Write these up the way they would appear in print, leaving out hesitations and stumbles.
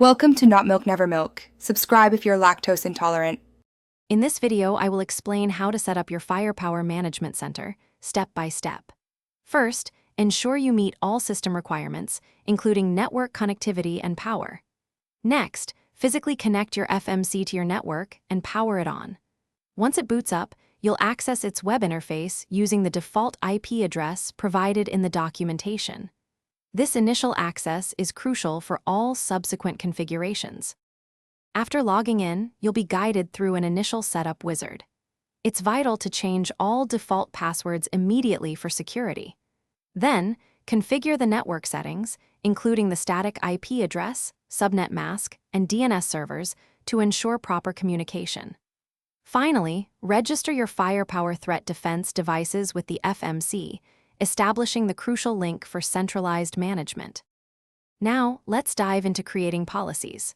Welcome to Not Milk Never Milk. Subscribe if you're lactose intolerant. In this video, I will explain how to set up your Firepower Management Center, step by step. First, ensure you meet all system requirements, including network connectivity and power. Next, physically connect your FMC to your network and power it on. Once it boots up, you'll access its web interface using the default IP address provided in the documentation. This initial access is crucial for all subsequent configurations. After logging in, you'll be guided through an initial setup wizard. It's vital to change all default passwords immediately for security. Then, configure the network settings, including the static IP address, subnet mask, and DNS servers, to ensure proper communication. Finally, register your Firepower Threat Defense devices with the FMC, establishing the crucial link for centralized management. Now, let's dive into creating policies.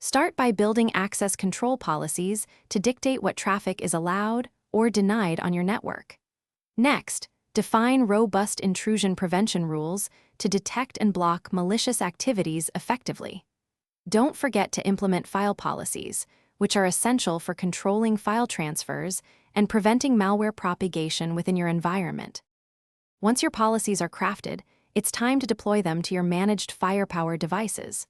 Start by building access control policies to dictate what traffic is allowed or denied on your network. Next, define robust intrusion prevention rules to detect and block malicious activities effectively. Don't forget to implement file policies, which are essential for controlling file transfers and preventing malware propagation within your environment. Once your policies are crafted, it's time to deploy them to your managed Firepower devices.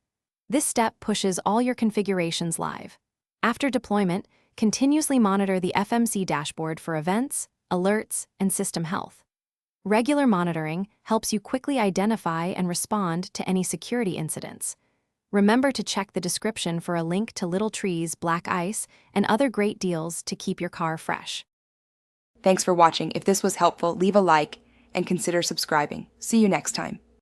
This step pushes all your configurations live. After deployment, continuously monitor the FMC dashboard for events, alerts, and system health. Regular monitoring helps you quickly identify and respond to any security incidents. Remember to check the description for a link to Little Tree's Black Ice and other great deals to keep your car fresh. Thanks for watching. If this was helpful, leave a like and consider subscribing. See you next time.